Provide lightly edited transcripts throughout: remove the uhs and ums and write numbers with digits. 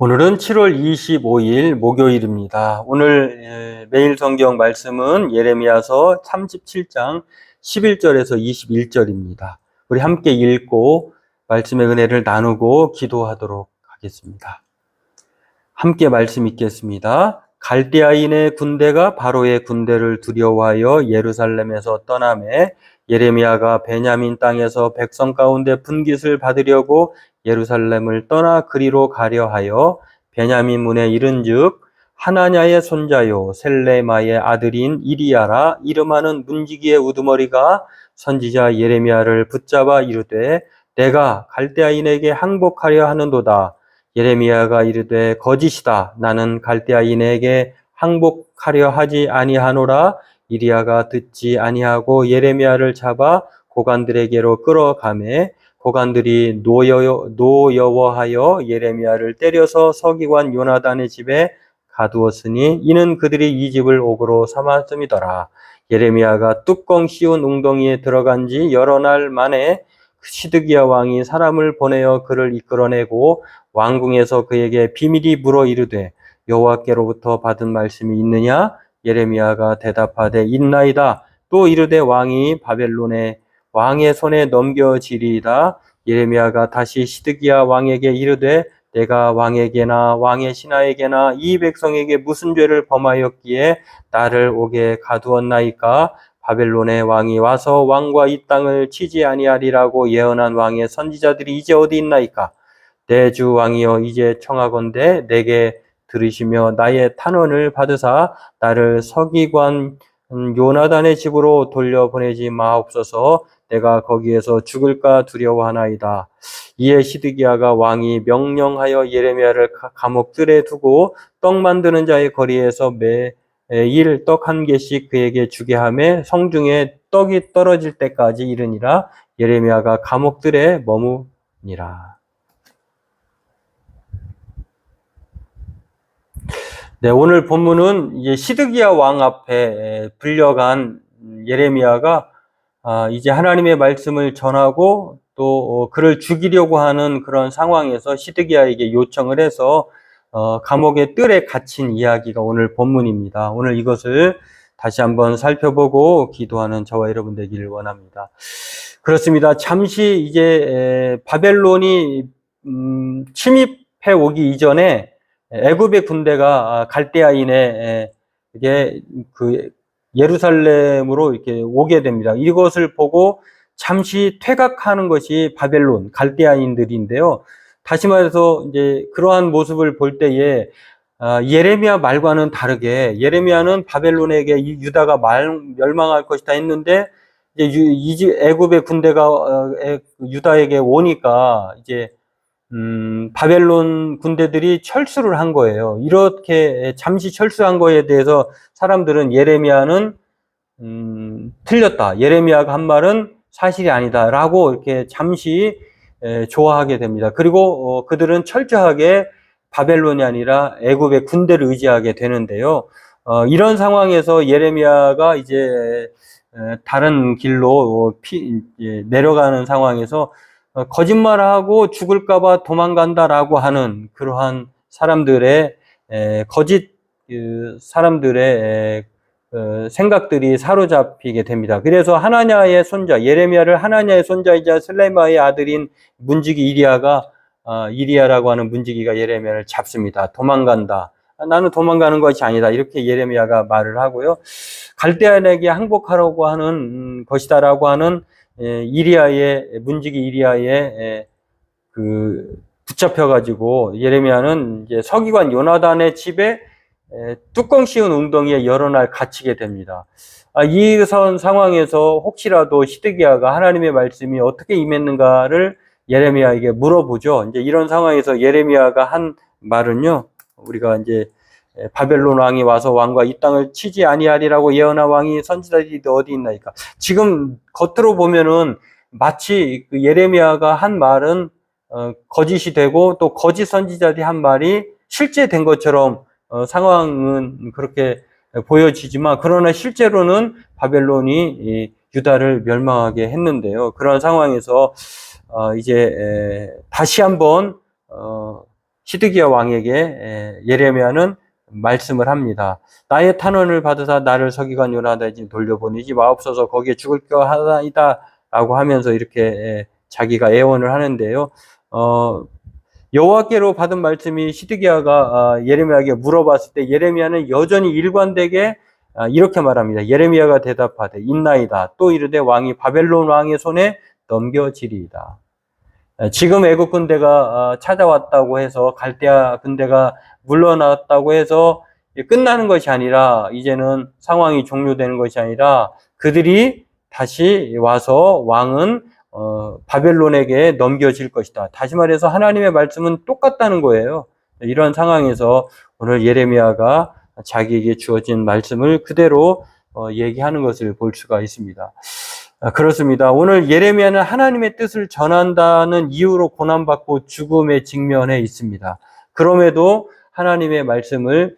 오늘은 7월 25일 목요일입니다. 오늘 매일 성경 말씀은 예레미야서 37장 11절에서 21절입니다. 우리 함께 읽고 말씀의 은혜를 나누고 기도하도록 하겠습니다. 함께 말씀 읽겠습니다. 갈대아인의 군대가 바로의 군대를 두려워하여 예루살렘에서 떠나매 예레미야가 베냐민 땅에서 백성 가운데 분깃을 받으려고 예루살렘을 떠나 그리로 가려 하여 베냐민 문에 이른즉 하나냐의 손자요 셀레마의 아들인 이리야라 이름하는 문지기의 우두머리가 선지자 예레미야를 붙잡아 이르되 내가 갈대아인에게 항복하려 하는도다. 예레미야가 이르되 거짓이다. 나는 갈대아인에게 항복하려 하지 아니하노라. 이리야가 듣지 아니하고 예레미야를 잡아 고관들에게로 끌어가매 고관들이 노여워하여 예레미야를 때려서 서기관 요나단의 집에 가두었으니 이는 그들이 이 집을 옥으로 삼았음이더라. 예레미야가 뚜껑 씌운 웅덩이에 들어간 지 여러 날 만에 시드기야 왕이 사람을 보내어 그를 이끌어내고 왕궁에서 그에게 비밀이 물어 이르되 여호와께로부터 받은 말씀이 있느냐? 예레미야가 대답하되 있나이다. 또 이르되 왕이 바벨론의 왕의 손에 넘겨지리이다. 예레미야가 다시 시드기야 왕에게 이르되 내가 왕에게나 왕의 신하에게나 이 백성에게 무슨 죄를 범하였기에 나를 옥에 가두었나이까? 바벨론의 왕이 와서 왕과 이 땅을 치지 아니하리라고 예언한 왕의 선지자들이 이제 어디 있나이까? 내 주 왕이여 이제 청하건대 내게 들으시며 나의 탄원을 받으사 나를 서기관 요나단의 집으로 돌려보내지 마옵소서. 내가 거기에서 죽을까 두려워하나이다. 이에 시드기야가 왕이 명령하여 예레미야를 감옥들에 두고 떡 만드는 자의 거리에서 매일 떡 한 개씩 그에게 주게 하며 성중에 떡이 떨어질 때까지 이르니라. 예레미야가 감옥들에 머무니라. 네, 오늘 본문은 이제 시드기야 왕 앞에 불려간 예레미야가 이제 하나님의 말씀을 전하고 또 그를 죽이려고 하는 그런 상황에서 시드기야에게 요청을 해서 감옥의 뜰에 갇힌 이야기가 오늘 본문입니다. 오늘 이것을 다시 한번 살펴보고 기도하는 저와 여러분 되기를 원합니다. 그렇습니다. 잠시 이제 바벨론이 침입해 오기 이전에 애굽의 군대가 갈대아인의 이게 그 예루살렘으로 이렇게 오게 됩니다. 이것을 보고 잠시 퇴각하는 것이 바벨론, 갈대아인들인데요. 다시 말해서 이제 그러한 모습을 볼 때에 예레미야 말과는 다르게 예레미야는 바벨론에게 유다가 멸망할 것이다 했는데 이제 애굽의 군대가 유다에게 오니까 이제 바벨론 군대들이 철수를 한 거예요. 이렇게 잠시 철수한 거에 대해서 사람들은 예레미야는 틀렸다. 예레미야가 한 말은 사실이 아니다라고 이렇게 잠시 좋아하게 됩니다. 그리고 그들은 철저하게 바벨론이 아니라 애굽의 군대를 의지하게 되는데요. 이런 상황에서 예레미야가 이제 다른 길로 내려가는 상황에서 거짓말하고 죽을까봐 도망간다라고 하는 그러한 사람들의 거짓 사람들의 생각들이 사로잡히게 됩니다. 그래서 하나냐의 손자 예레미야를 하나냐의 손자이자 슬레마의 아들인 문지기 이리야라고 하는 문지기가 예레미야를 잡습니다. 도망간다. 나는 도망가는 것이 아니다. 이렇게 예레미야가 말을 하고요. 갈대아인에게 항복하려고 하는 것이다라고 하는 문지기 이리야의 붙잡혀가지고 예레미야는 이제 서기관 요나단의 집에 뚜껑 씌운 웅덩이에 여러 날 갇히게 됩니다. 이 상황에서 혹시라도 시드기야가 하나님의 말씀이 어떻게 임했는가를 예레미야에게 물어보죠. 이제 이런 상황에서 예레미야가 한 말은요, 우리가 이제 바벨론 왕이 와서 왕과 이 땅을 치지 아니하리라고 예언한 왕이 선지자들이 어디 있나이까. 지금 겉으로 보면은 마치 그 예레미야가 한 말은 거짓이 되고 또 거짓 선지자들이 한 말이 실제 된 것처럼 상황은 그렇게 보여지지만 그러나 실제로는 바벨론이 유다를 멸망하게 했는데요. 그런 상황에서 이제 다시 한번 시드기야 왕에게 예레미야는 말씀을 합니다. 나의 탄원을 받으사 나를 서기관 요나단에 돌려보내지 마옵소서. 거기에 죽을 껴하나이다 라고 하면서 이렇게 자기가 애원을 하는데요. 여호와께로 받은 말씀이 시드기야가 예레미야에게 물어봤을 때 예레미야는 여전히 일관되게 이렇게 말합니다. 예레미야가 대답하되 있나이다. 또 이르되 왕이 바벨론 왕의 손에 넘겨지리이다. 지금 애국 군대가 찾아왔다고 해서 갈대아 군대가 물러났다고 해서 끝나는 것이 아니라 이제는 상황이 종료되는 것이 아니라 그들이 다시 와서 왕은 바벨론에게 넘겨질 것이다. 다시 말해서 하나님의 말씀은 똑같다는 거예요. 이런 상황에서 오늘 예레미야가 자기에게 주어진 말씀을 그대로 얘기하는 것을 볼 수가 있습니다. 그렇습니다. 오늘 예레미야는 하나님의 뜻을 전한다는 이유로 고난받고 죽음에 직면해 있습니다. 그럼에도 하나님의 말씀을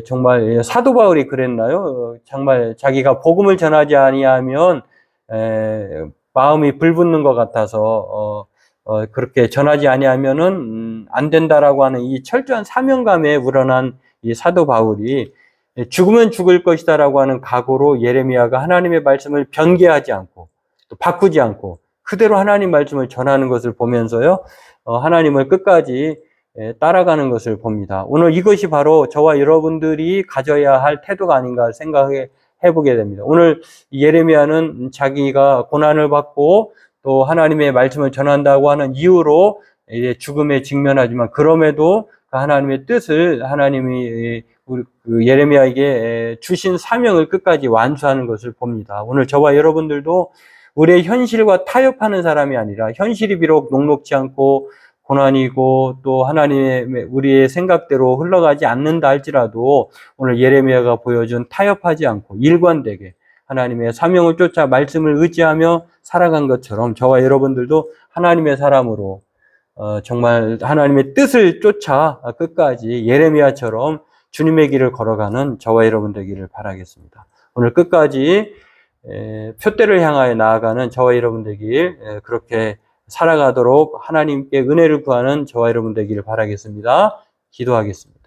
정말 사도 바울이 그랬나요? 정말 자기가 복음을 전하지 아니하면 마음이 불붙는 것 같아서 그렇게 전하지 아니하면은 안 된다라고 하는 이 철저한 사명감에 우러난 이 사도 바울이 죽으면 죽을 것이다라고 하는 각오로 예레미야가 하나님의 말씀을 변개하지 않고 또 바꾸지 않고 그대로 하나님 말씀을 전하는 것을 보면서요, 하나님을 끝까지 따라가는 것을 봅니다. 오늘 이것이 바로 저와 여러분들이 가져야 할 태도가 아닌가 생각해 보게 됩니다. 오늘 예레미야는 자기가 고난을 받고 또 하나님의 말씀을 전한다고 하는 이유로 죽음에 직면하지만 그럼에도 하나님의 뜻을 하나님이 예레미야에게 주신 사명을 끝까지 완수하는 것을 봅니다. 오늘 저와 여러분들도 우리의 현실과 타협하는 사람이 아니라 현실이 비록 녹록지 않고 고난이고 또 하나님의 우리의 생각대로 흘러가지 않는다 할지라도 오늘 예레미야가 보여준 타협하지 않고 일관되게 하나님의 사명을 쫓아 말씀을 의지하며 살아간 것처럼 저와 여러분들도 하나님의 사람으로 정말 하나님의 뜻을 쫓아 끝까지 예레미야처럼 주님의 길을 걸어가는 저와 여러분 되기를 바라겠습니다. 오늘 끝까지 표대를 향하여 나아가는 저와 여러분 되길 그렇게 살아가도록 하나님께 은혜를 구하는 저와 여러분 되기를 바라겠습니다. 기도하겠습니다.